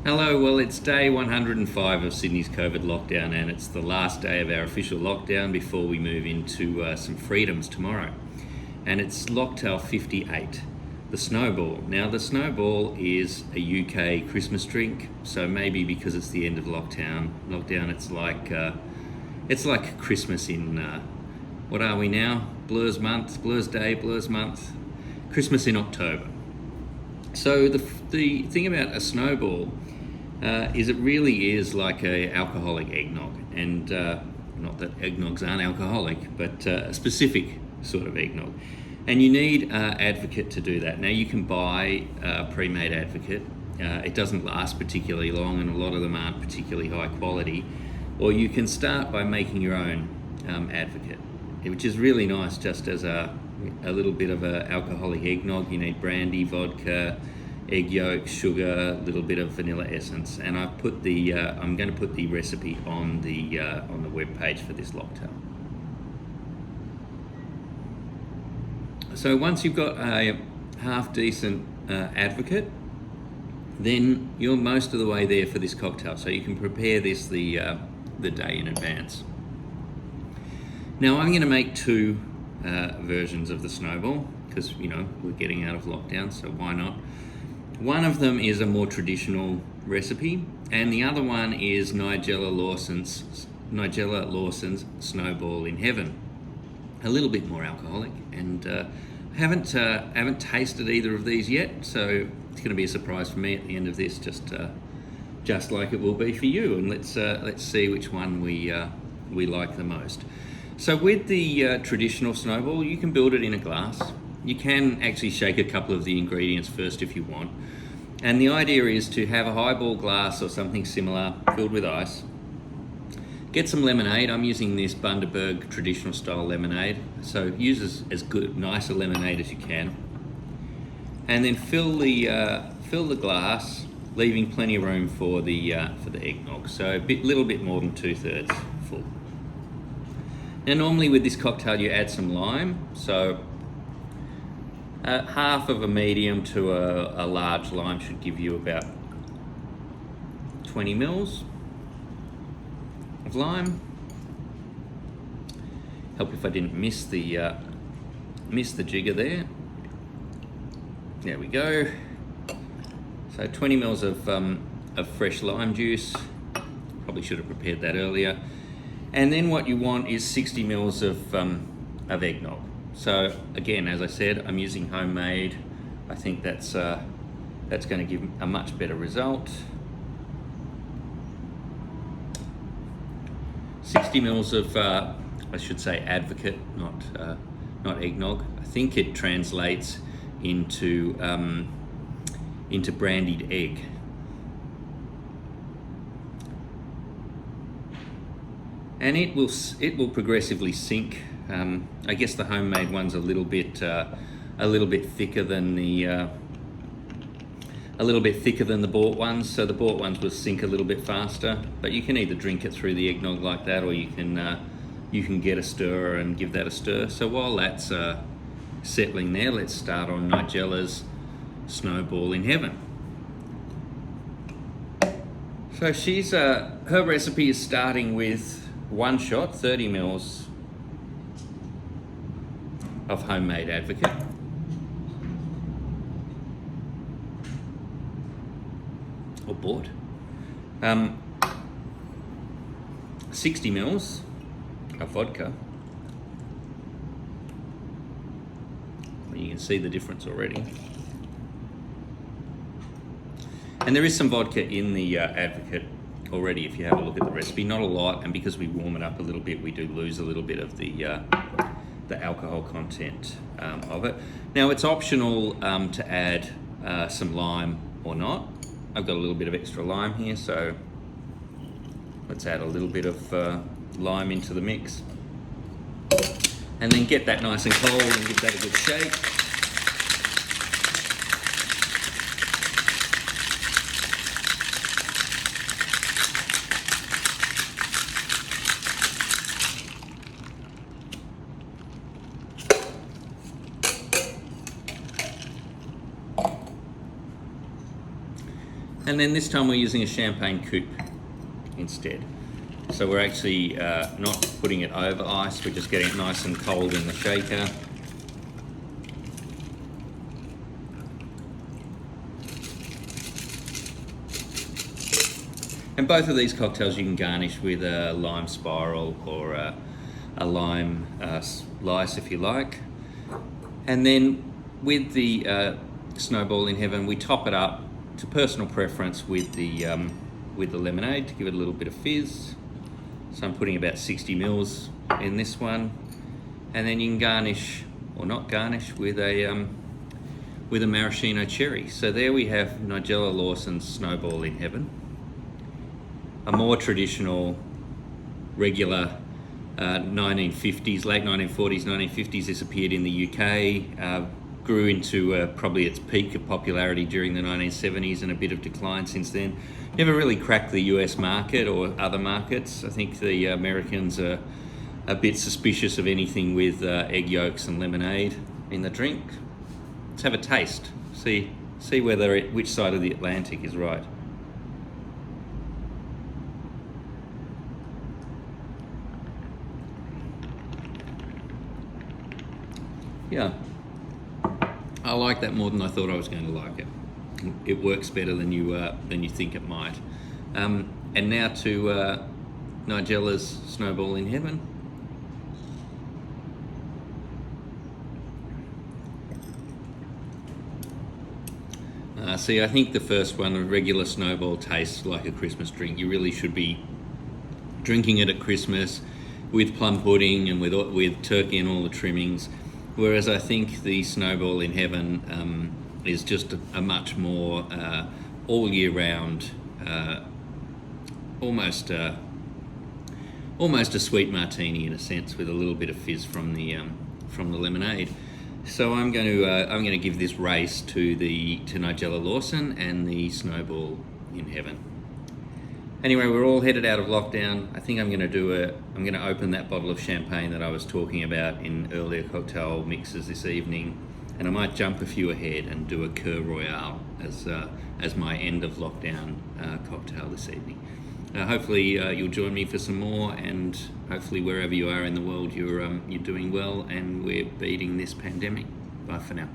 Hello, well it's day 105 of Sydney's COVID lockdown and it's the last day of our official lockdown before we move into some freedoms tomorrow. And it's Locktail 58, the Snowball. Now the Snowball is a UK Christmas drink, so maybe because it's the end of lockdown it's like Christmas in, what are we now? Blur's month, Blur's day, Blur's month, Christmas in October. So the thing about a Snowball is it really is like a alcoholic eggnog, and not that eggnogs aren't alcoholic, but a specific sort of eggnog. And you need Advocaat to do that. Now you can buy pre-made Advocaat. It doesn't last particularly long and a lot of them aren't particularly high quality. Or you can start by making your own Advocaat, which is really nice just as a little bit of an alcoholic eggnog. You need brandy, vodka, egg yolk, sugar, a little bit of vanilla essence, and I've put I'm going to put the recipe on the web page for this Locktail. So once you've got a half decent Advocaat, then you're most of the way there for this cocktail. So you can prepare this the day in advance. Now I'm going to make two versions of the Snowball because we're getting out of lockdown, so why not? One of them is a more traditional recipe, and the other one is Nigella Lawson's Snowball in Heaven. A little bit more alcoholic, and I haven't tasted either of these yet, so it's going to be a surprise for me at the end of this, just like it will be for you. And let's see which one we like the most. So with the traditional Snowball, you can build it in a glass. You can actually shake a couple of the ingredients first if you want. And the idea is to have a highball glass or something similar filled with ice. Get some lemonade. I'm using this Bundaberg traditional style lemonade. So use as good, nice a lemonade as you can. And then fill the glass, leaving plenty of room for the eggnog. So little bit more than 2/3 full. Now normally with this cocktail you add some lime. So half of a medium to a large lime should give you about 20 mils of lime. Help if I didn't miss the jigger there. There we go. So 20 mils of fresh lime juice. Probably should have prepared that earlier. And then what you want is 60 mils of eggnog. So again, as I said, I'm using homemade. I think that's going to give a much better result. 60 mils of, I should say, Advocaat, not eggnog. I think it translates into brandied egg. And it will progressively sink. I guess the homemade one's a little bit thicker than the bought ones. So the bought ones will sink a little bit faster. But you can either drink it through the eggnog like that, or you can get a stirrer and give that a stir. So while that's settling there, let's start on Nigella's Snowball in Heaven. So she's her recipe is starting with one shot, 30 mils of homemade Advocaat. Or bought. 60 mils of vodka. You can see the difference already. And there is some vodka in the Advocaat already if you have a look at the recipe. Not a lot, and because we warm it up a little bit, we do lose a little bit of the alcohol content of it. Now it's optional to add some lime or not. I've got a little bit of extra lime here, so let's add a little bit of lime into the mix. And then get that nice and cold and give that a good shake. And then this time we're using a champagne coupe instead. So we're actually not putting it over ice, we're just getting it nice and cold in the shaker. And both of these cocktails you can garnish with a lime spiral or a lime slice if you like. And then with the Snowball in Heaven, we top it up to personal preference with the lemonade to give it a little bit of fizz. So I'm putting about 60 mils in this one. And then you can garnish, or not garnish, with a maraschino cherry. So there we have Nigella Lawson's Snowball in Heaven. A more traditional, regular 1950s, late 1940s, 1950s. This appeared in the UK, grew into probably its peak of popularity during the 1970s and a bit of decline since then. Never really cracked the US market or other markets. I think the Americans are a bit suspicious of anything with egg yolks and lemonade in the drink. Let's have a taste. See whether which side of the Atlantic is right. Yeah, I like that more than I thought I was going to like it. It works better than you think it might. And now to Nigella's Snowball in Heaven. See, I think the first one, a regular Snowball, tastes like a Christmas drink. You really should be drinking it at Christmas with plum pudding and with turkey and all the trimmings. Whereas I think the Snowball in Heaven is just a much more all year round, almost a sweet martini in a sense, with a little bit of fizz from the lemonade. So I'm going to give this race to Nigella Lawson and the Snowball in Heaven. Anyway, we're all headed out of lockdown. I think I'm going to open that bottle of champagne that I was talking about in earlier cocktail mixes this evening, and I might jump a few ahead and do a Cœur Royale as my end of lockdown cocktail this evening. Hopefully you'll join me for some more, and hopefully wherever you are in the world you're doing well and we're beating this pandemic. Bye for now.